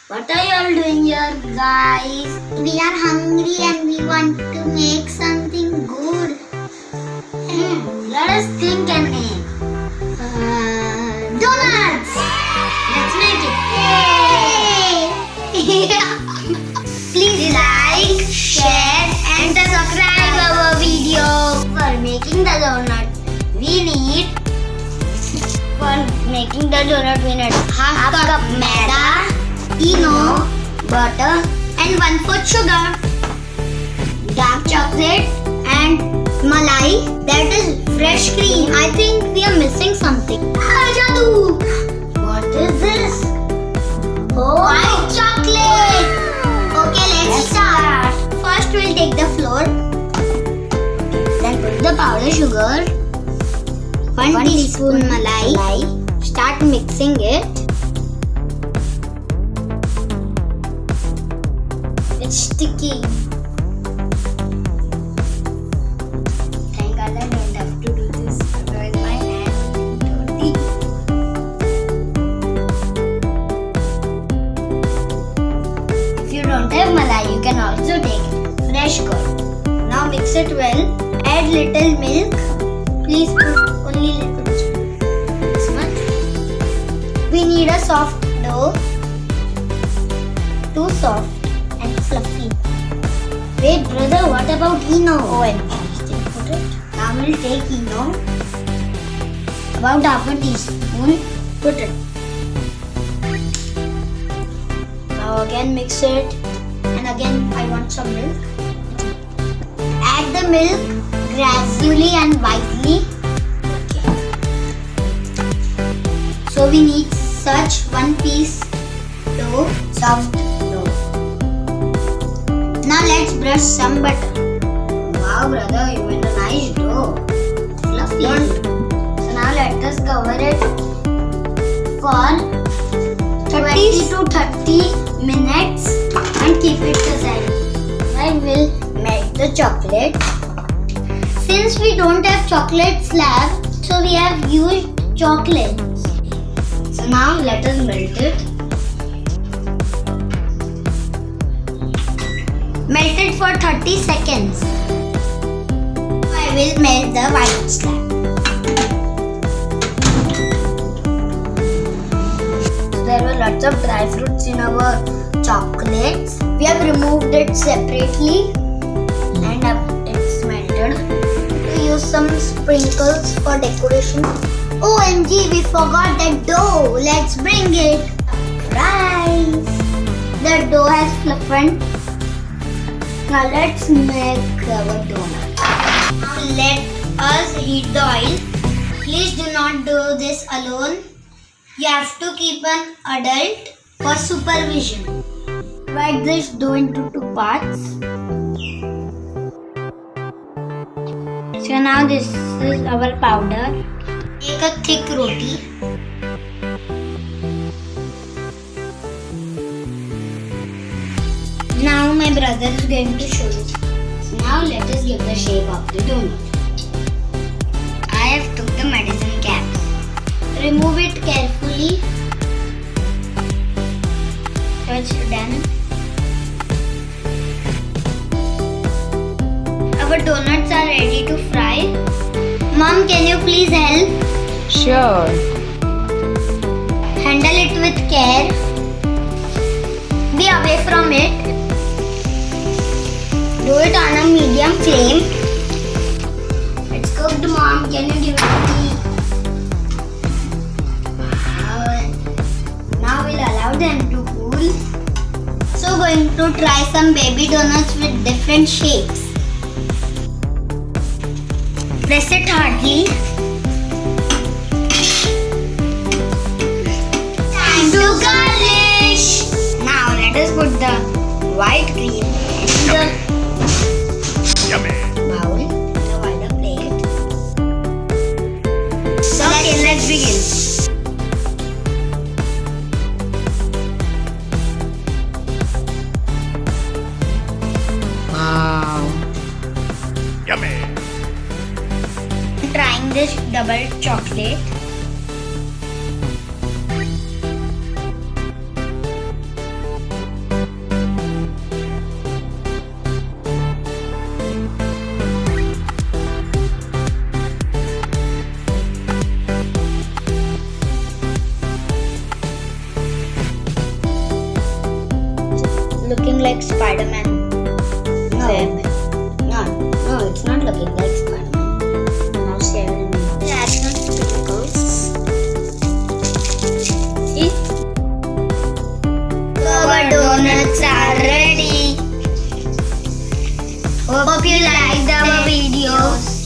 What are you all doing here, guys? We are hungry and we want to make something good. Let us think and name. Donuts! Let's make it. Yay! Please like, share and subscribe our video. For making the donut, we need half cup maida, Eno, butter and 1/4 sugar, dark chocolate and malai, that is fresh cream. I think we are missing something. Jadoo! What is this? Oh, white chocolate! Okay, let's start. First we'll take the flour, then put the powder sugar, 1 teaspoon malai, start mixing it. It's sticky. Thank God I don't have to do this. Otherwise my hand will be dirty. If you don't have malai, you can also take fresh curd. Now mix it well. Add little milk. Please put only little bit. This much. We need a soft dough. Too soft and fluffy. Wait, brother, what about Eno? OMG, still put it. Now we'll take Eno. About half a teaspoon. Put it. Now again mix it. And again I want some milk. Add the milk gradually and wisely. Okay. So we need such 1 piece dough, soft dough. Now let's brush some butter. Wow, brother, you made a nice dough. Fluffy. So now let us cover it for 20 to 30 minutes and keep it aside. I will melt the chocolate. Since we don't have chocolate slab, so we have used chocolates. So now let us melt it. Melt it for 30 seconds. I will melt the white slab. There were lots of dry fruits in our chocolates. We have removed it separately and it's melted. We use some sprinkles for decoration. OMG, we forgot that dough. Let's bring it. Rice. The dough has fluffed. Now let's make our donut. Now let us heat the oil. Please do not do this alone. You have to keep an adult for supervision. Divide this dough into 2 parts. So now this is our powder. Make a thick roti. Now my brother is going to show you. So now let us give the shape of the donut. I have took the medicine cap. Remove it carefully. So it's done. Our donuts are ready to fry. Mom, can you please help? Sure. Handle it with care. Be away from it. Do it on a medium flame. It's cooked, Mom. Can you give it to me? Now we'll allow them to cool. So going to try some baby donuts with different shapes. Press it hardly. Time to garnish. Now let us put the white cream in the bowl, the wider plate. Okay, let's begin. Wow. Yummy. Trying this double chocolate. looking like Spider-Man. No. Web. No, it's not looking like Spider-Man. Now sharing. Add some sprinkles. See? Our donuts are ready. Hope you liked our videos.